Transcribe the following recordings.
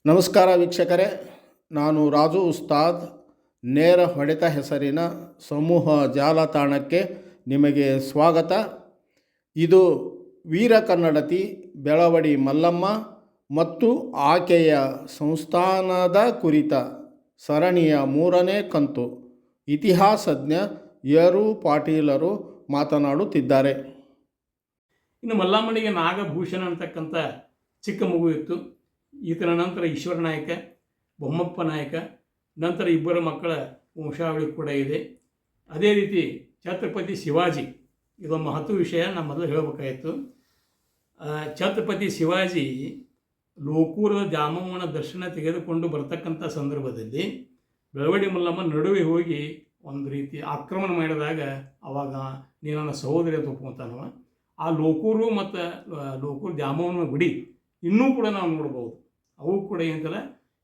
ನಮಸ್ಕಾರ ವೀಕ್ಷಕರೇ, ನಾನು ರಾಜು ಉಸ್ತಾದ್. ನೇರ ಹೊಡೆತ ಹೆಸರಿನ ಸಮೂಹ ಜಾಲತಾಣಕ್ಕೆ ನಿಮಗೆ ಸ್ವಾಗತ. ಇದು ವೀರ ಕನ್ನಡತಿ ಬೆಳವಡಿ ಮಲ್ಲಮ್ಮ ಮತ್ತು ಆಕೆಯ ಸಂಸ್ಥಾನದ ಕುರಿತ ಸರಣಿಯ 3ನೇ ಕಂತು. ಇತಿಹಾಸಜ್ಞ ಯರು ಪಾಟೀಲರು ಮಾತನಾಡುತ್ತಿದ್ದಾರೆ. ಇನ್ನು ಮಲ್ಲಮ್ಮನಿಗೆ ನಾಗಭೂಷಣ ಅಂತಕ್ಕಂಥ ಚಿಕ್ಕ ಮಗು ಇತ್ತು. ಈತನ ನಂತರ ಈಶ್ವರ ನಾಯಕ, ಬೊಮ್ಮಪ್ಪ ನಾಯಕ, ನಂತರ ಇಬ್ಬರು ಮಕ್ಕಳ ವಂಶಾವಳಿ ಕೂಡ ಇದೆ. ಅದೇ ರೀತಿ ಛತ್ರಪತಿ ಶಿವಾಜಿ, ಇದೊಂದು ಮಹತ್ವ ವಿಷಯ ನಾನು ಮೊದಲು ಹೇಳಬೇಕಾಯಿತು. ಛತ್ರಪತಿ ಶಿವಾಜಿ ಲೋಕೂರದ ದ್ಯಾಮವ್ವನ ದರ್ಶನ ತೆಗೆದುಕೊಂಡು ಬರ್ತಕ್ಕಂಥ ಸಂದರ್ಭದಲ್ಲಿ ಬೆಳವಡಿ ಮಲ್ಲಮ್ಮ ನಡುವೆ ಹೋಗಿ ಒಂದು ರೀತಿ ಆಕ್ರಮಣ ಮಾಡಿದಾಗ ಅವಾಗ ನೀನು ನನ್ನ ಸಹೋದರಿ ಅಂತ ಒಪ್ಕೊತಾನವ. ಆ ಲೋಕೂರು ಮತ್ತು ಲೋಕೂರು ದ್ಯಾಮವ್ವನ ಗುಡಿ ಇನ್ನೂ ಕೂಡ ನಾವು ನೋಡ್ಬೋದು. ಅವು ಕೂಡ ಏನಂತಲ್ಲ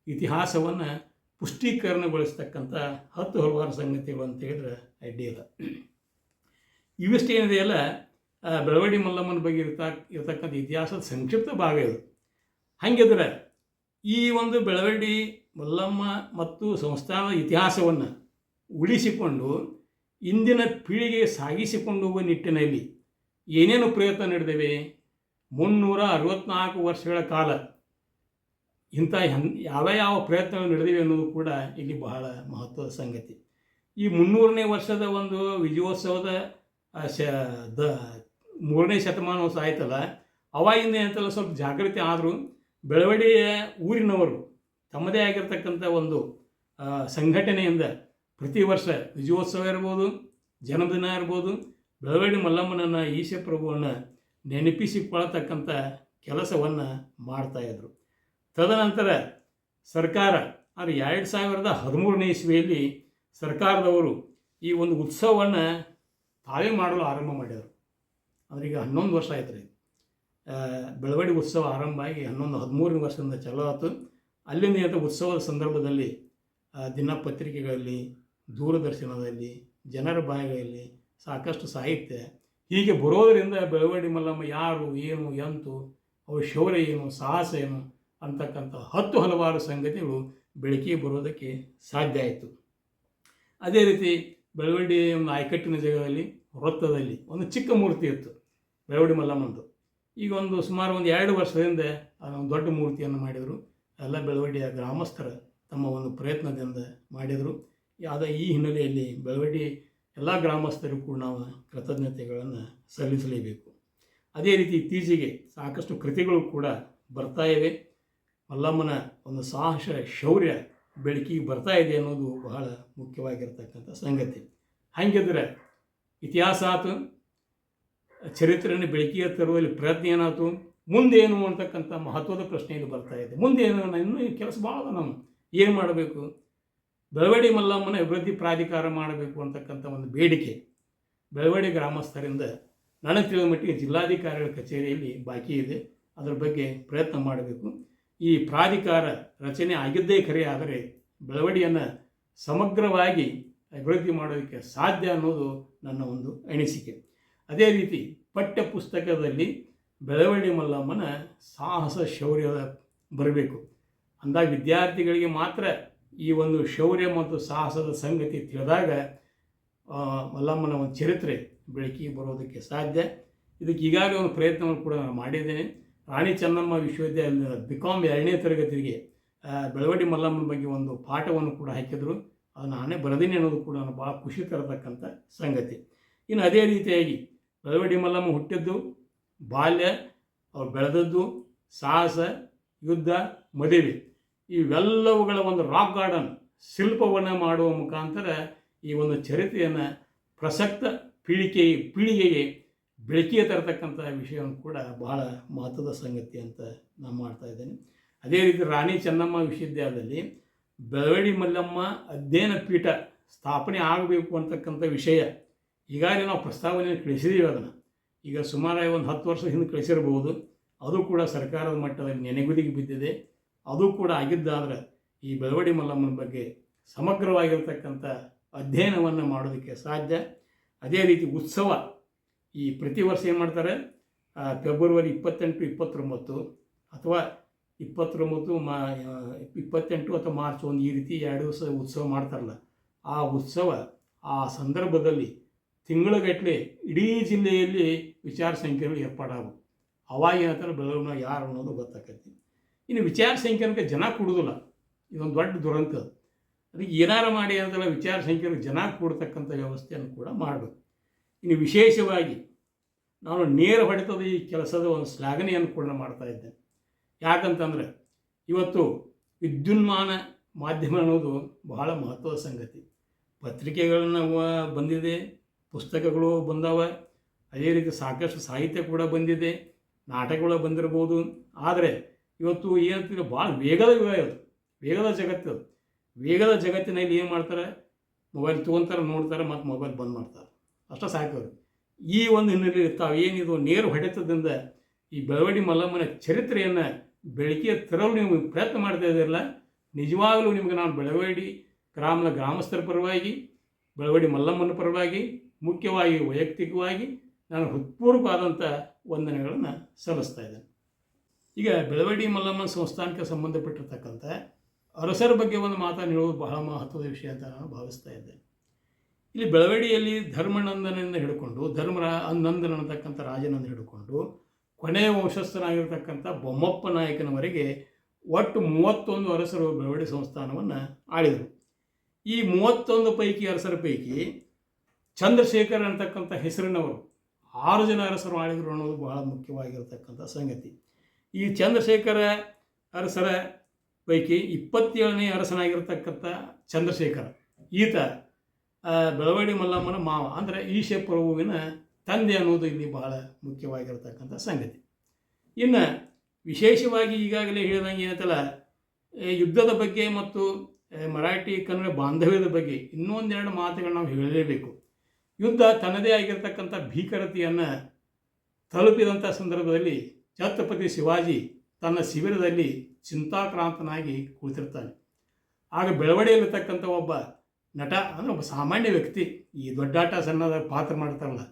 ಇತಿಹಾಸವನ್ನು ಪುಷ್ಟೀಕರಣಗೊಳಿಸ್ತಕ್ಕಂಥ ಹಲವಾರು ಸಂಗತಿಗಳು ಅಂತ ಹೇಳಿದ್ರೆ ಅಡ್ಡಿ ಇಲ್ಲ. ಇವಿಷ್ಟೇನಿದೆಯಲ್ಲ ಬೆಳವಡಿ ಮಲ್ಲಮ್ಮನ ಬಗ್ಗೆ ಇರತಕ್ಕಂಥ ಇತಿಹಾಸದ ಸಂಕ್ಷಿಪ್ತ ಭಾಗ ಇದು. ಹಾಗಿದ್ರೆ ಈ ಒಂದು ಬೆಳವಡಿ ಮಲ್ಲಮ್ಮ ಮತ್ತು ಸಂಸ್ಥಾನದ ಇತಿಹಾಸವನ್ನು ಉಳಿಸಿಕೊಂಡು ಇಂದಿನ ಪೀಳಿಗೆಗೆ ಸಾಗಿಸಿಕೊಂಡು ಹೋಗುವ ನಿಟ್ಟಿನಲ್ಲಿ ಏನೇನು ಪ್ರಯತ್ನ ನಡೆದಿವೆ. 364 ವರ್ಷಗಳ ಕಾಲ ಇಂಥ ಯಾವ ಪ್ರಯತ್ನಗಳು ನಡೆದಿವೆ ಅನ್ನೋದು ಕೂಡ ಇಲ್ಲಿ ಬಹಳ ಮಹತ್ವದ ಸಂಗತಿ. ಈ 300ನೇ ವರ್ಷದ ಒಂದು ವಿಜಯೋತ್ಸವದ 3ನೇ ಶತಮಾನೋತ್ಸವ ಆಯ್ತಲ್ಲ, ಅವಾಗಿಂದ ಏನಂತಲ್ಲ ಸ್ವಲ್ಪ ಜಾಗೃತಿ ಆದರೂ ಬೆಳವಡಿಯ ಊರಿನವರು ತಮ್ಮದೇ ಆಗಿರ್ತಕ್ಕಂಥ ಒಂದು ಸಂಘಟನೆಯಿಂದ ಪ್ರತಿ ವರ್ಷ ವಿಜಯೋತ್ಸವ ಇರ್ಬೋದು, ಜನ್ಮದಿನ ಇರ್ಬೋದು, ಬೆಳವಡಿ ಮಲ್ಲಮ್ಮನನ್ನು ಈಶಪ್ರಭುವನ್ನು ನೆನಪಿಸಿಕೊಳ್ಳತಕ್ಕಂಥ ಕೆಲಸವನ್ನು ಮಾಡ್ತಾಯಿದ್ರು. ತದನಂತರ ಸರ್ಕಾರ ಅದು 2013ನೇ ಇಸ್ವಿಯಲ್ಲಿ ಸರ್ಕಾರದವರು ಈ ಒಂದು ಉತ್ಸವವನ್ನು ತಾವೇ ಮಾಡಲು ಆರಂಭ ಮಾಡಿದರು. ಅವ್ರಿಗೆ 11 ವರ್ಷ ಆಯ್ತು ರೀ. ಬೆಳವಡಿ ಉತ್ಸವ ಆರಂಭ ಆಗಿ 13 ವರ್ಷದಿಂದ ಚಲೋ ಆಯಿತು. ಅಲ್ಲಿಂದ ಏನಂತ ಉತ್ಸವದ ಸಂದರ್ಭದಲ್ಲಿ ದಿನಪತ್ರಿಕೆಗಳಲ್ಲಿ, ದೂರದರ್ಶನದಲ್ಲಿ, ಜನರ ಬಾಯಿಗಳಲ್ಲಿ ಸಾಕಷ್ಟು ಸಾಹಿತ್ಯ ಹೀಗೆ ಬರೋದರಿಂದ ಬೆಳವಡಿ ಮಲ್ಲಮ್ಮ ಯಾರು, ಏನು, ಎಂತು, ಅವ್ರ ಶೌರ್ಯ ಏನು, ಸಾಹಸ ಏನು ಅಂತಕ್ಕಂಥ ಹಲವಾರು ಸಂಗತಿಗಳು ಬೆಳಕಿಗೆ ಬರೋದಕ್ಕೆ ಸಾಧ್ಯ ಆಯಿತು. ಅದೇ ರೀತಿ ಬೆಳವಡಿ ಒಂದು ಆಯಕಟ್ಟಿನ ಜಾಗದಲ್ಲಿ ವೃತ್ತದಲ್ಲಿ ಒಂದು ಚಿಕ್ಕ ಮೂರ್ತಿ ಇತ್ತು ಬೆಳವಡಿ ಮಲ್ಲಮ್ಮಂದು. ಈಗ ಸುಮಾರು 2 ವರ್ಷದಿಂದ ಒಂದು ದೊಡ್ಡ ಮೂರ್ತಿಯನ್ನು ಮಾಡಿದರು. ಎಲ್ಲ ಬೆಳವಡಿಯ ಗ್ರಾಮಸ್ಥರ ತಮ್ಮ ಒಂದು ಪ್ರಯತ್ನದಿಂದ ಮಾಡಿದರು. ಈ ಹಿನ್ನೆಲೆಯಲ್ಲಿ ಬೆಳವಡಿ ಎಲ್ಲ ಗ್ರಾಮಸ್ಥರಿಗೂ ಕೂಡ ನಾವು ಕೃತಜ್ಞತೆಗಳನ್ನು ಸಲ್ಲಿಸಲೇಬೇಕು. ಅದೇ ರೀತಿ ಇತ್ತೀಚೆಗೆ ಸಾಕಷ್ಟು ಕೃತಿಗಳು ಕೂಡ ಬರ್ತಾ ಇವೆ. ಮಲ್ಲಮ್ಮನ ಒಂದು ಸಾಹಸ ಶೌರ್ಯ ಬೆಳಕಿಗೆ ಬರ್ತಾ ಇದೆ ಅನ್ನೋದು ಬಹಳ ಮುಖ್ಯವಾಗಿರ್ತಕ್ಕಂಥ ಸಂಗತಿ. ಹಾಗಿದ್ರೆ ಇತಿಹಾಸ ಆಯ್ತು, ಚರಿತ್ರೆಯನ್ನು ಬೆಳಕಿಗೆ ತರುವಲ್ಲಿ ಪ್ರಯತ್ನ ಏನಾಯ್ತು, ಮುಂದೇನು ಅಂತಕ್ಕಂಥ ಮಹತ್ವದ ಪ್ರಶ್ನೆಯಲ್ಲಿ ಬರ್ತಾ ಇದೆ. ಮುಂದೇನು, ಇನ್ನೂ ಕೆಲಸ ಭಾಳ ನಾವು ಏನು ಮಾಡಬೇಕು, ಬೆಳವಡಿ ಮಲ್ಲಮ್ಮನ ಅಭಿವೃದ್ಧಿ ಪ್ರಾಧಿಕಾರ ಮಾಡಬೇಕು ಅಂತಕ್ಕಂಥ ಒಂದು ಬೇಡಿಕೆ ಬೆಳವಡಿ ಗ್ರಾಮಸ್ಥರಿಂದ ನನಗೆ ತಿಳಿದ ಮಟ್ಟಿಗೆ ಜಿಲ್ಲಾಧಿಕಾರಿಗಳ ಕಚೇರಿಯಲ್ಲಿ ಬಾಕಿ ಇದೆ. ಅದರ ಬಗ್ಗೆ ಪ್ರಯತ್ನ ಮಾಡಬೇಕು. ಈ ಪ್ರಾಧಿಕಾರ ರಚನೆ ಆಗಿದ್ದೇ ಖರೆ, ಆದರೆ ಬೆಳವಡಿಯನ್ನು ಸಮಗ್ರವಾಗಿ ಅಭಿವೃದ್ಧಿ ಮಾಡೋದಕ್ಕೆ ಸಾಧ್ಯ ಅನ್ನೋದು ನನ್ನ ಒಂದು ಅನಿಸಿಕೆ. ಅದೇ ರೀತಿ ಪಠ್ಯ ಪುಸ್ತಕದಲ್ಲಿ ಬೆಳವಡಿ ಮಲ್ಲಮ್ಮನ ಸಾಹಸ ಶೌರ್ಯ ಬರಬೇಕು. ಅಂದಾಗ ವಿದ್ಯಾರ್ಥಿಗಳಿಗೆ ಮಾತ್ರ ಈ ಒಂದು ಶೌರ್ಯ ಮತ್ತು ಸಾಹಸದ ಸಂಗತಿ ತಿಳಿದಾಗ ಮಲ್ಲಮ್ಮನ ಒಂದು ಚರಿತ್ರೆ ಬೆಳಕಿಗೆ ಬರೋದಕ್ಕೆ ಸಾಧ್ಯ. ಇದಕ್ಕೆ ಈಗಾಗಲೇ ಒಂದು ಪ್ರಯತ್ನವನ್ನು ಕೂಡ ನಾನು ಮಾಡಿದ್ದೇನೆ. ರಾಣಿ ಚೆನ್ನಮ್ಮ ವಿಶ್ವವಿದ್ಯಾಲಯದ BCom 2ನೇ ತರಗತಿಗೆ ಬೆಳವಡಿ ಮಲ್ಲಮ್ಮನ ಬಗ್ಗೆ ಒಂದು ಪಾಠವನ್ನು ಕೂಡ ಹಾಕಿದರು. ಅದು ನಾನೇ ಬರೆದೀನಿ ಅನ್ನೋದು ಕೂಡ ನಾನು ಭಾಳ ಖುಷಿ ತರತಕ್ಕಂಥ ಸಂಗತಿ. ಇನ್ನು ಅದೇ ರೀತಿಯಾಗಿ ಬೆಳವಡಿ ಮಲ್ಲಮ್ಮ ಹುಟ್ಟಿದ್ದು, ಬಾಲ್ಯ, ಅವ್ರು ಬೆಳೆದದ್ದು, ಸಾಹಸ, ಯುದ್ಧ, ಮದುವೆ, ಇವೆಲ್ಲವುಗಳ ಒಂದು ರಾಕ್ ಗಾರ್ಡನ್ ಶಿಲ್ಪವನ್ನು ಮಾಡುವ ಮುಖಾಂತರ ಈ ಒಂದು ಚರಿತ್ರೆಯನ್ನು ಪ್ರಸಕ್ತ ಪೀಳಿಗೆಗೆ ಬೆಳಕಿಗೆ ತರತಕ್ಕಂಥ ವಿಷಯವನ್ನು ಕೂಡ ಬಹಳ ಮಹತ್ವದ ಸಂಗತಿ ಅಂತ ನಾನು ಮಾಡ್ತಾ ಇದ್ದೇನೆ. ಅದೇ ರೀತಿ ರಾಣಿ ಚೆನ್ನಮ್ಮ ವಿಶ್ವವಿದ್ಯಾಲಯದಲ್ಲಿ ಬೆಳವಡಿ ಮಲ್ಲಮ್ಮ ಅಧ್ಯಯನ ಪೀಠ ಸ್ಥಾಪನೆ ಆಗಬೇಕು ಅಂತಕ್ಕಂಥ ವಿಷಯ ಈಗಾಗಲೇ ನಾವು ಪ್ರಸ್ತಾವನೆಯನ್ನು ಕಳಿಸಿದ್ದೀವಿ. ಅದನ್ನು ಈಗ ಸುಮಾರು ಒಂದು 10 ವರ್ಷದ ಹಿಂದೆ ಕಳಿಸಿರಬಹುದು. ಅದು ಕೂಡ ಸರ್ಕಾರದ ಮಟ್ಟದಲ್ಲಿ ನೆನೆಗುದಿಗೆ ಬಿದ್ದಿದೆ. ಅದು ಕೂಡ ಆಗಿದ್ದಾದ್ರೆ ಈ ಬೆಳವಡಿ ಮಲ್ಲಮ್ಮನ ಬಗ್ಗೆ ಸಮಗ್ರವಾಗಿರ್ತಕ್ಕಂಥ ಅಧ್ಯಯನವನ್ನು ಮಾಡೋದಕ್ಕೆ ಸಾಧ್ಯ. ಅದೇ ರೀತಿ ಉತ್ಸವ ಈ ಪ್ರತಿ ವರ್ಷ ಏನು ಮಾಡ್ತಾರೆ, ಫೆಬ್ರವರಿ 28, 29 ಅಥವಾ 29 28 ಅಥವಾ ಮಾರ್ಚ್ ಒಂದು ಈ ರೀತಿ 2 ದಿವಸ ಉತ್ಸವ ಮಾಡ್ತಾರಲ್ಲ, ಆ ಉತ್ಸವ ಆ ಸಂದರ್ಭದಲ್ಲಿ ತಿಂಗಳುಗಟ್ಟಲೆ ಇಡೀ ಜಿಲ್ಲೆಯಲ್ಲಿ ವಿಚಾರ ಸಂಕಿರಣಗಳು ಏರ್ಪಾಡಾಗವು. ಅವಾಗ ಏನಂತಾರೆ ಬೆಳವಣಿಗೆ ಯಾರು ಅನ್ನೋದು ಗೊತ್ತಾಕೈತಿ. ಇನ್ನು ವಿಚಾರ ಸಂಕಿರಣಕ್ಕೆ ಜನ ಕೊಡೋದಿಲ್ಲ, ಇದೊಂದು ದೊಡ್ಡ ದುರಂತ. ಅದಕ್ಕೆ ಏನಾರು ಮಾಡಿ ಅಂತಲ್ಲ ವಿಚಾರ ಸಂಕಿರಣಕ್ಕೆ ಜನ ಕೊಡ್ತಕ್ಕಂಥ ವ್ಯವಸ್ಥೆಯನ್ನು ಕೂಡ ಮಾಡಬೇಕು. ಇನ್ನು ವಿಶೇಷವಾಗಿ ನಾನು ನೇರ ಹೊಡೆತದ ಈ ಕೆಲಸದ ಒಂದು ಶ್ಲಾಘನೆಯನ್ನು ಕೂಡ ಮಾಡ್ತಾ ಇದ್ದೆ. ಯಾಕಂತಂದರೆ ಇವತ್ತು ವಿದ್ಯುನ್ಮಾನ ಮಾಧ್ಯಮ ಅನ್ನೋದು ಬಹಳ ಮಹತ್ವದ ಸಂಗತಿ. ಪತ್ರಿಕೆಗಳನ್ನ ಬಂದಿದೆ, ಪುಸ್ತಕಗಳು ಬಂದವ, ಅದೇ ರೀತಿ ಸಾಕಷ್ಟು ಸಾಹಿತ್ಯ ಕೂಡ ಬಂದಿದೆ, ನಾಟಕಗಳು ಬಂದಿರ್ಬೋದು. ಆದರೆ ಇವತ್ತು ಏನಂತೀವಿ ಭಾಳ ವೇಗದ ಯುಗ ಇದು, ವೇಗದ ಜಗತ್ತು. ವೇಗದ ಜಗತ್ತಿನಲ್ಲಿ ಏನು ಮಾಡ್ತಾರೆ, ಮೊಬೈಲ್ ತೊಗೊತಾರೆ, ನೋಡ್ತಾರೆ, ಮತ್ತು ಮೊಬೈಲ್ ಬಂದ್ ಮಾಡ್ತಾರೆ, ಅಷ್ಟೇ ಸಾಕೋದು. ಈ ಒಂದು ಹಿನ್ನೆಲೆಯಲ್ಲಿ ತಾವೇನಿದು ನೇರ ಹೊಡೆತದಿಂದ ಈ ಬೆಳವಡಿ ಮಲ್ಲಮ್ಮನ ಚರಿತ್ರೆಯನ್ನು ಬೆಳಕಿಗೆ ತರಲು ನೀವು ಪ್ರಯತ್ನ ಮಾಡ್ತಾ ಇದ್ದೀರಲ್ಲ, ನಿಜವಾಗಲೂ ನಿಮಗೆ ನಾನು ಬೆಳವಡಿ ಗ್ರಾಮಸ್ಥರ ಪರವಾಗಿ, ಬೆಳವಡಿ ಮಲ್ಲಮ್ಮನ ಪರವಾಗಿ, ಮುಖ್ಯವಾಗಿ ವೈಯಕ್ತಿಕವಾಗಿ ನಾನು ಹೃತ್ಪೂರ್ವಕವಾದಂಥ ವಂದನೆಗಳನ್ನು ಸಲ್ಲಿಸ್ತಾ ಇದ್ದೇನೆ. ಈಗ ಬೆಳವಡಿ ಮಲ್ಲಮ್ಮನ ಸಂಸ್ಥಾನಕ್ಕೆ ಸಂಬಂಧಪಟ್ಟಿರ್ತಕ್ಕಂಥ ಅರಸರ ಬಗ್ಗೆ ಒಂದು ಮಾತನ್ನು ಹೇಳೋದು ಬಹಳ ಮಹತ್ವದ ವಿಷಯ ಅಂತ ನಾನು ಭಾವಿಸ್ತಾ ಇದ್ದೆ. ಇಲ್ಲಿ ಬೆಳವಡಿಯಲ್ಲಿ ಧರ್ಮನಂದನದಿಂದ ಹಿಡ್ಕೊಂಡು ನಂದನ ಅನ್ನತಕ್ಕಂಥ ರಾಜನನ್ನು ಹಿಡ್ಕೊಂಡು ಕೊನೆಯ ವಂಶಸ್ಥನಾಗಿರ್ತಕ್ಕಂಥ ಬೊಮ್ಮಪ್ಪ ನಾಯಕನವರೆಗೆ ಒಟ್ಟು 31 ಅರಸರು ಬೆಳವಡಿ ಸಂಸ್ಥಾನವನ್ನು ಆಳಿದರು. ಈ 31 ಪೈಕಿ ಅರಸರ ಪೈಕಿ ಚಂದ್ರಶೇಖರ ಅಂತಕ್ಕಂಥ ಹೆಸರಿನವರು 6 ಜನ ಅರಸರು ಆಳಿದರು ಅನ್ನೋದು ಬಹಳ ಮುಖ್ಯವಾಗಿರತಕ್ಕಂಥ ಸಂಗತಿ. ಈ ಚಂದ್ರಶೇಖರ ಅರಸರ ಪೈಕಿ 27ನೇ ಅರಸನಾಗಿರ್ತಕ್ಕಂಥ ಚಂದ್ರಶೇಖರ, ಈತ ಬೆಳವಡಿ ಮಲ್ಲಮ್ಮನ ಮಾವ, ಅಂದರೆ ಈಶ ಪ್ರಭುವಿನ ತಂದೆ ಅನ್ನೋದು ಇಲ್ಲಿ ಬಹಳ ಮುಖ್ಯವಾಗಿರತಕ್ಕಂಥ ಸಂಗತಿ. ಇನ್ನು ವಿಶೇಷವಾಗಿ ಈಗಾಗಲೇ ಹೇಳಿದಂಗೆ ಏನಂತಲ್ಲ, ಯುದ್ಧದ ಬಗ್ಗೆ ಮತ್ತು ಮರಾಠಿ ಕನ್ನಡ ಬಾಂಧವ್ಯದ ಬಗ್ಗೆ ಇನ್ನೊಂದೆರಡು ಮಾತುಗಳು ನಾವು ಹೇಳಲೇಬೇಕು. ಯುದ್ಧ ತನ್ನದೇ ಆಗಿರತಕ್ಕಂಥ ಭೀಕರತೆಯನ್ನು ತಲುಪಿದಂಥ ಸಂದರ್ಭದಲ್ಲಿ ಛತ್ರಪತಿ ಶಿವಾಜಿ ತನ್ನ ಶಿಬಿರದಲ್ಲಿ ಚಿಂತಾಕ್ರಾಂತನಾಗಿ ಕುಳಿತಿರ್ತಾನೆ. ಆಗ ಬೆಳವಡಿಯಲ್ಲಿರ್ತಕ್ಕಂಥ ಒಬ್ಬ ನಟ, ಅಂದರೆ ಒಬ್ಬ ಸಾಮಾನ್ಯ ವ್ಯಕ್ತಿ, ಈ ದೊಡ್ಡಾಟ ಸಣ್ಣದ ಪಾತ್ರ ಮಾಡ್ತಾರಲ್ಲ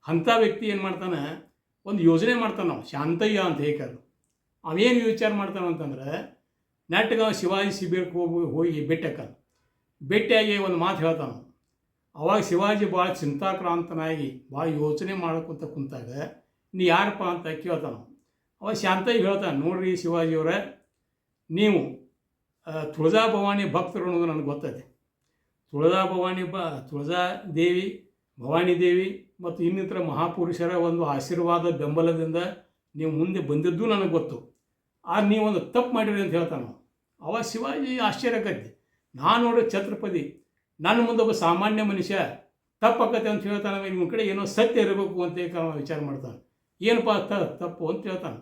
ಅಂಥ ವ್ಯಕ್ತಿ ಏನು ಮಾಡ್ತಾನೆ, ಒಂದು ಯೋಜನೆ ಮಾಡ್ತಾನೆ. ನಾವು ಶಾಂತಯ್ಯ ಅಂತ ಹೇಳ್ತಾರೆ. ಅವೇನು ವಿಚಾರ ಮಾಡ್ತಾನೆ ಅಂತಂದ್ರೆ, ನೆಟ್ಟಗೆ ಶಿವಾಜಿ ಶಿಬಿರಕ್ಕೆ ಹೋಗಿ ಭೇಟಿಯಾಗಿ ಒಂದು ಮಾತು ಹೇಳ್ತಾನೆ. ಅವಾಗ ಶಿವಾಜಿ ಭಾಳ ಚಿಂತಾಕ್ರಾಂತನಾಗಿ ಭಾಳ ಯೋಚನೆ ಮಾಡ್ಕೊತ ಕುಂತಾಗ, ನೀ ಯಾರಪ್ಪ ಅಂತ ಕೇಳ್ತಾನೆ. ಅವಾಗ ಶಾಂತಯ್ಯ ಹೇಳ್ತಾನೆ, ನೋಡ್ರಿ ಶಿವಾಜಿಯವರೇ, ನೀವು ತುಳಜಾ ಭವಾನಿ ಭಕ್ತರು ಅನ್ನೋದು ನನಗೆ ಗೊತ್ತೈತೆ. ತುಳಜಾದೇವಿ, ಭವಾನಿ ದೇವಿ ಮತ್ತು ಇನ್ನಿತರ ಮಹಾಪುರುಷರ ಒಂದು ಆಶೀರ್ವಾದ ಬೆಂಬಲದಿಂದ ನೀವು ಮುಂದೆ ಬಂದಿದ್ದು ನನಗೆ ಗೊತ್ತು. ಆಗ ನೀವೊಂದು ತಪ್ಪು ಮಾಡಿರಿ ಅಂತ ಹೇಳ್ತಾನೆ. ಅವ ಶಿವಾಜಿ ಆಶ್ಚರ್ಯಕತ್ತೆ, ನಾನು ನೋಡ್ರಿ ಛತ್ರಪತಿ, ನನ್ನ ಮುಂದೆ ಒಬ್ಬ ಸಾಮಾನ್ಯ ಮನುಷ್ಯ ತಪ್ಪಾಕತ್ತೆ ಅಂತ ಹೇಳ್ತಾನೆ, ನಿಮ್ಮ ಕಡೆ ಏನೋ ಸತ್ಯ ಇರಬೇಕು ಅಂತ ವಿಚಾರ ಮಾಡ್ತಾನೆ. ಏನಪ್ಪ ತಪ್ಪು ಅಂತ ಹೇಳ್ತಾನೆ.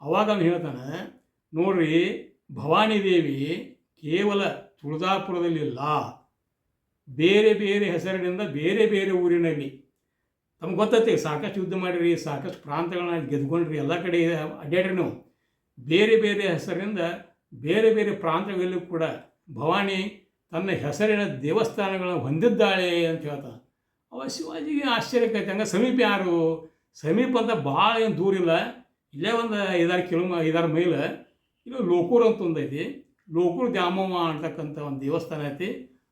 ಅವಾಗ ಅವನು ಹೇಳ್ತಾನೆ, ನೋಡ್ರಿ ಭವಾನಿ ದೇವಿ ಕೇವಲ ತುಳಜಾಪುರದಲ್ಲಿಲ್ಲ, ಬೇರೆ ಬೇರೆ ಹೆಸರಿನಿಂದ ಬೇರೆ ಬೇರೆ ಊರಿನಲ್ಲಿ ತಮ್ಗೆ ಗೊತ್ತೈತೆ, ಸಾಕಷ್ಟು ಯುದ್ಧ ಮಾಡಿರಿ, ಸಾಕಷ್ಟು ಪ್ರಾಂತಗಳನ್ನ ಗೆದ್ಕೊಂಡ್ರಿ, ಎಲ್ಲ ಕಡೆ ಅಡ್ಡಾಡ್ರಿ ನೀವು. ಬೇರೆ ಬೇರೆ ಹೆಸರಿನಿಂದ ಬೇರೆ ಬೇರೆ ಪ್ರಾಂತಗಳಲ್ಲೂ ಕೂಡ ಭವಾನಿ ತನ್ನ ಹೆಸರಿನ ದೇವಸ್ಥಾನಗಳನ್ನು ಹೊಂದಿದ್ದಾಳೆ ಅಂತ ಹೇಳ್ತಾನೆ. ಅವ ಶಿವಾಜಿಗೆ ಆಶ್ಚರ್ಯಕ್ಕೈತೆ, ಹಂಗೆ ಸಮೀಪ ಯಾರು? ಸಮೀಪ ಅಂತ ಭಾಳ ಏನು ದೂರ ಇಲ್ಲ, ಇಲ್ಲೇ ಒಂದು 5-6 ಮೈಲ್ ಇದು ಲೋಕೂರು ಅಂತ ಒಂದೈತಿ. ಲೋಕೂರು ದ್ಯಾಮವ್ವ ಅಂತಕ್ಕಂಥ ಒಂದು ದೇವಸ್ಥಾನ ಐತಿ.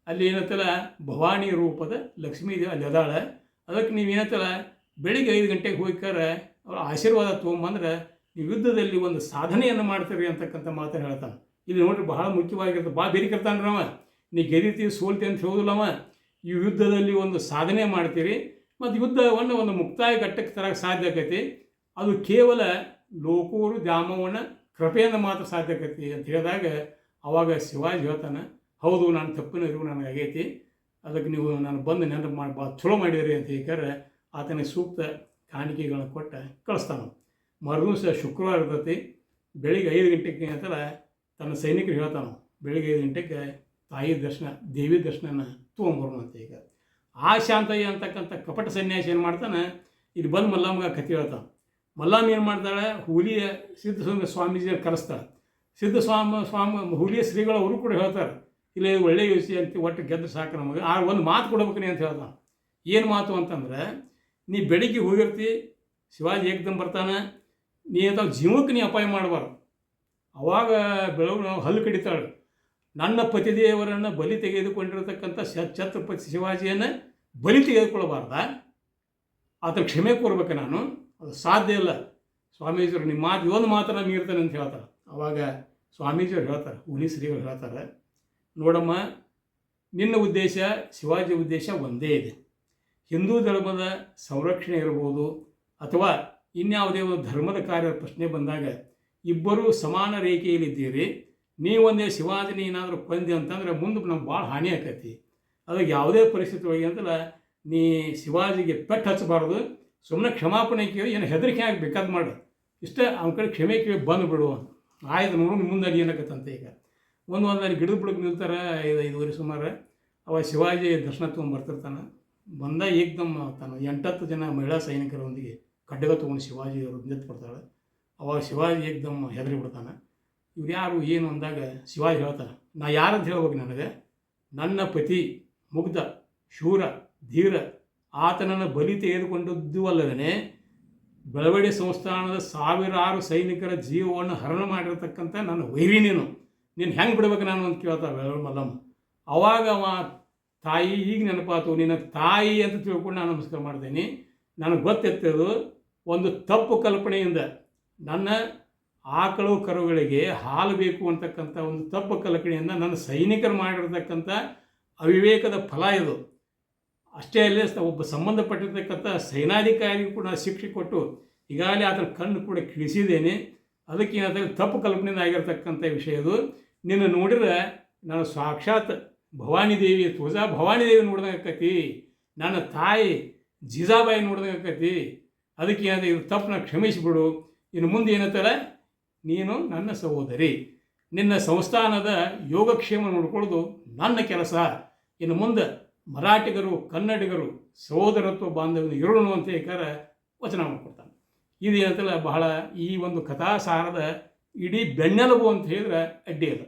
ಅಲ್ಲಿ ಏನತ್ತಲ್ಲ ಭವಾನಿ ರೂಪದ ಲಕ್ಷ್ಮೀ ದೇವಿ ಅಲ್ಲಿ ಅದಾಳೆ. ಅದಕ್ಕೆ ನೀವು ಏನತ್ತಲ್ಲ ಬೆಳಿಗ್ಗೆ 5 ಗಂಟೆಗೆ ಹೋಗ್ತಾರೆ ಅವ್ರ ಆಶೀರ್ವಾದ ತೊಗೊಂಬಂದ್ರೆ ನೀವು ಯುದ್ಧದಲ್ಲಿ ಒಂದು ಸಾಧನೆಯನ್ನು ಮಾಡ್ತೀರಿ ಅಂತಕ್ಕಂಥ ಮಾತನ್ನು ಹೇಳ್ತಾನೆ. ಇಲ್ಲಿ ನೋಡ್ರಿ ಬಹಳ ಮುಖ್ಯವಾಗಿರ್ತದೆ, ಭಾಳ ಬೇರಿಕಿರ್ತಾನೆ ಅವ. ನೀ ಗೆದಿತೀವಿ ಸೋಲ್ತಿ ಅಂತ ಹೇಳೋದಿಲ್ಲವ, ಈ ಯುದ್ಧದಲ್ಲಿ ಒಂದು ಸಾಧನೆ ಮಾಡ್ತೀರಿ ಮತ್ತು ಯುದ್ಧವನ್ನು ಒಂದು ಮುಕ್ತಾಯ ಘಟ್ಟಕ್ಕೆ ತರಕ್ಕೆ ಸಾಧ್ಯ ಆಕೈತಿ. ಅದು ಕೇವಲ ಲೋಕೂರು ದ್ಯಾಮವ್ವನ ಕೃಪೆಯಿಂದ ಮಾತ್ರ ಸಾಧ್ಯ ಆಕೈತಿ ಅಂತ ಹೇಳಿದಾಗ ಅವಾಗ ಶಿವಾಜಿ ಹೇಳ್ತಾನೆ, ಹೌದು ನಾನು ತಪ್ಪಿನ ಇರುವ ನನಗೆ ಆಗೈತಿ, ಅದಕ್ಕೆ ನೀವು ನಾನು ಬಂದು ನೆನಪು ಮಾಡಿ ಭಾಳ ಚಲೋ ಮಾಡಿದ್ರಿ ಅಂತ ಹೇಳ್ತಾರೆ. ಆತನಿಗೆ ಸೂಕ್ತ ಕಾಣಿಕೆಗಳನ್ನು ಕೊಟ್ಟು ಕಳಿಸ್ತಾನೆ. ಮರುದಿವಸ ಶುಕ್ರವಾರ ಇರ್ತೈತಿ, ಬೆಳಿಗ್ಗೆ 5 ಗಂಟೆಗೆ ಅಂತಾರೆ ತನ್ನ ಸೈನಿಕರು ಹೇಳ್ತಾನೆ, ಬೆಳಿಗ್ಗೆ 5 ಗಂಟೆಗೆ ತಾಯಿ ದರ್ಶನ, ದೇವಿ ದರ್ಶನನ ತೊಗೊಂಬರೋಣ ಅಂತ. ಈಗ ಆ ಶಾಂತಯ್ಯ ಅಂತಕ್ಕಂಥ ಕಪಟ ಸನ್ಯಾಸಿ ಏನು ಮಾಡ್ತಾನೆ, ಇಲ್ಲಿ ಬಂದು ಮಲ್ಲಮ್ಮಗ ಕಥೆ ಹೇಳ್ತಾನೆ. ಮಲ್ಲಮ್ಮ ಏನು ಮಾಡ್ತಾಳೆ, ಹುಲಿಯ ಸಿದ್ಧ ಸ್ವಾಮೀಜಿಯನ್ನು ಕರೆಸ್ತಾಳೆ. ಸ್ವಾಮಿ ಹುಲಿಯ ಶ್ರೀಗಳು ಅವರು ಕೂಡ ಹೇಳ್ತಾರೆ, ಇಲ್ಲ ಇದು ಒಳ್ಳೆಯ ಯೋಚನೆ ಅಂತ, ಒಟ್ಟು ಗೆದ್ದು ಸಾಕು ನಮಗೆ, ಆ ಒಂದು ಮಾತು ಕೊಡ್ಬೇಕು ಅಂತ ಹೇಳ್ತಾನೆ. ಏನು ಮಾತು ಅಂತಂದ್ರೆ, ನೀ ಬೆಳಿಗ್ಗೆ ಹೋಗಿರ್ತಿ, ಶಿವಾಜಿ ಏಕದಮ್ ಬರ್ತಾನೆ, ನೀ ಅಂತ ಜೀವಕ್ಕೆ ನೀ ಅಪಾಯ ಮಾಡಬಾರ್ದು, ಅವಾಗ ಬೆಳವಣಿಗೆ ಹಲ್ಲು ಕಡಿತಾಳೆ. ನನ್ನ ಪತಿದೇವರನ್ನು ಬಲಿ ತೆಗೆದುಕೊಂಡಿರತಕ್ಕಂಥ ಛತ್ರಪತಿ ಶಿವಾಜಿಯನ್ನು ಬಲಿ ತೆಗೆದುಕೊಳ್ಳಬಾರ್ದ, ಆತ ಕ್ಷಮೆ ಕೋರ್ಬೇಕು ನಾನು, ಅದು ಸಾಧ್ಯ ಇಲ್ಲ. ಸ್ವಾಮೀಜಿಯವರು ನಿಮ್ಮ ಮಾತು ಒಂದು ಮಾತನ್ನು ಮೀರ್ತಾನೆ ಅಂತ ಹೇಳ್ತಾರೆ. ಅವಾಗ ಸ್ವಾಮೀಜಿಯವ್ರು ಹೇಳ್ತಾರೆ, ಹುಲಿ ಶ್ರೀಗಳು ಹೇಳ್ತಾರೆ, ನೋಡಮ್ಮ, ನಿನ್ನ ಉದ್ದೇಶ ಶಿವಾಜಿ ಉದ್ದೇಶ ಒಂದೇ ಇದೆ. ಹಿಂದೂ ಧರ್ಮದ ಸಂರಕ್ಷಣೆ ಇರ್ಬೋದು ಅಥವಾ ಇನ್ಯಾವುದೇ ಒಂದು ಧರ್ಮದ ಕಾರ್ಯದ ಪ್ರಶ್ನೆ ಬಂದಾಗ ಇಬ್ಬರೂ ಸಮಾನ ರೇಖೆಯಲ್ಲಿದ್ದೀರಿ. ನೀವೊಂದೇ ಶಿವಾಜಿನ ಏನಾದರೂ ಕೊಂದೆ ಅಂತಂದರೆ ಮುಂದೆ ನಮ್ಗೆ ಭಾಳ ಹಾನಿ ಆಕೈತಿ. ಅದಕ್ಕೆ ಯಾವುದೇ ಪರಿಸ್ಥಿತಿ ಒಳಗೆ ಅಂತಲ್ಲ ನೀ ಶಿವಾಜಿಗೆ ಪೆಟ್ಟು ಹಚ್ಚಬಾರ್ದು, ಸುಮ್ಮನೆ ಕ್ಷಮಾಪಣೆ ಕೇಳಿ ಏನು ಹೆದರಿಕೆ ಆಗಿ ಬೇಕಾದ್ ಮಾಡು, ಇಷ್ಟೇ ಅವನ ಕಡೆ ಕ್ಷಮೆ ಕೇಳಿ ಬಂದು ಬಿಡು. ಆಯ್ತು ನೋಡು ಮುಂದೆ ಏನಾಗತ್ತಂತೆ. ಈಗ ಒಂದಲ್ಲಿ ಗಿಡದ ಬುಡಕ್ಕೆ ನಿಲ್ತಾರೆ 5-5 ಸುಮಾರು. ಅವ ಶಿವಾಜಿ ದರ್ಶನ ತೊಗೊಂಡ್ಬರ್ತಿರ್ತಾನೆ. ಬಂದ ಏಕ್ದಮ್ ತಾನು 8-10 ಜನ ಮಹಿಳಾ ಸೈನಿಕರೊಂದಿಗೆ ಖಡ್ಗ ತೊಗೊಂಡು ಶಿವಾಜಿ ಅವರು ನಿಂತ್ಬಿಡ್ತಾಳೆ. ಅವಾಗ ಶಿವಾಜಿ ಏಕ್ದಮ್ ಹೆದರಿ ಬಿಡ್ತಾನೆ. ಇವ್ರು ಯಾರು ಏನು ಅಂದಾಗ ಶಿವಾಜಿ ಹೇಳ್ತಾನೆ, ನಾ ಯಾರಂತ ಹೇಳ್ಬೇಕು ನನಗೆ, ನನ್ನ ಪತಿ ಮುಗ್ಧ ಶೂರ ಧೀರ, ಆತನನ್ನು ಬಲಿ ತೆಗೆದುಕೊಂಡದ್ದು ಅಲ್ಲದೇ ಬೆಳವಡಿ ಸಂಸ್ಥಾನದ 1000 ಸೈನಿಕರ ಜೀವವನ್ನು ಹರಣ ಮಾಡಿರ್ತಕ್ಕಂಥ ನನ್ನ ವೈರಿ ನೀನು ಹೆಂಗೆ ಬಿಡ್ಬೇಕು ನಾನು ಅಂತ ಕೇಳ್ತಾ ಬೆಳವಡಿ ಮಲ್ಲಮ್ಮ. ಅವಾಗ ಅವ ತಾಯಿ ಈಗ ನೆನಪಾತು, ನಿನ್ನ ತಾಯಿ ಅಂತ ತಿಳ್ಕೊಂಡು ನಾನು ನಮಸ್ಕಾರ ಮಾಡ್ತೀನಿ. ನನಗೆ ಗೊತ್ತಿರ್ತದು ಒಂದು ತಪ್ಪು ಕಲ್ಪನೆಯಿಂದ ನನ್ನ ಆಕಳು ಕರುಗಳಿಗೆ ಹಾಲು ಬೇಕು ಅಂತಕ್ಕಂಥ ಒಂದು ತಪ್ಪು ಕಲ್ಪನೆಯಿಂದ ನನ್ನ ಸೈನಿಕರು ಮಾಡಿರ್ತಕ್ಕಂಥ ಅವಿವೇಕದ ಫಲ ಇದು. ಅಷ್ಟೇ ಅಲ್ಲೇ ಒಬ್ಬ ಸಂಬಂಧಪಟ್ಟಿರ್ತಕ್ಕಂಥ ಸೇನಾಧಿಕಾರಿಗೂ ಕೂಡ ಶಿಕ್ಷೆ ಕೊಟ್ಟು ಈಗಾಗಲೇ ಆತನ ಕಣ್ಣು ಕೂಡ ಕಿಳಿಸಿದ್ದೇನೆ. ಅದಕ್ಕೆ ಏನಾದ್ರೆ ತಪ್ಪು ಕಲ್ಪನೆಯಿಂದ ಆಗಿರ್ತಕ್ಕಂಥ ವಿಷಯ ಇದು. ನಿನ್ನ ನೋಡಿದ್ರೆ ನಾನು ಸಾಕ್ಷಾತ್ ಭವಾನಿದೇವಿ, ತುಳಜಾ ಭವಾನಿದೇವಿ ನೋಡ್ದಂಗೆ ಆಕೈತಿ, ನನ್ನ ತಾಯಿ ಜೀಜಾಬಾಯಿ ನೋಡ್ದಂಗೆ ಆಕೈತಿ. ಅದಕ್ಕೆ ಏನಾದ್ರೆ ಇದು ತಪ್ಪು ನಾನು ಕ್ಷಮಿಸಿಬಿಡು. ಇನ್ನು ಮುಂದೆ ಏನಂತಾರೆ, ನೀನು ನನ್ನ ಸಹೋದರಿ, ನಿನ್ನ ಸಂಸ್ಥಾನದ ಯೋಗಕ್ಷೇಮ ನೋಡ್ಕೊಳ್ಳೋದು ನನ್ನ ಕೆಲಸ. ಇನ್ನು ಮುಂದೆ ಮರಾಠಿಗರು ಕನ್ನಡಿಗರು ಸಹೋದರತ್ವ ಬಾಂಧವ್ಯ ಇರೋಣ ಅಂತ ಹೇಳ್ತಾರೆ ವಚನ ಮಾಡಿಕೊಡ್ತಾನೆ. ಇದು ಏನಂತಲ್ಲ ಬಹಳ ಈ ಒಂದು ಕಥಾಸಾರದ ಇಡೀ ಬೆನ್ನೆಲುಬು ಅಂತ ಹೇಳಿದ್ರೆ ಅಡ್ಡಿ ಅಲ್ಲ.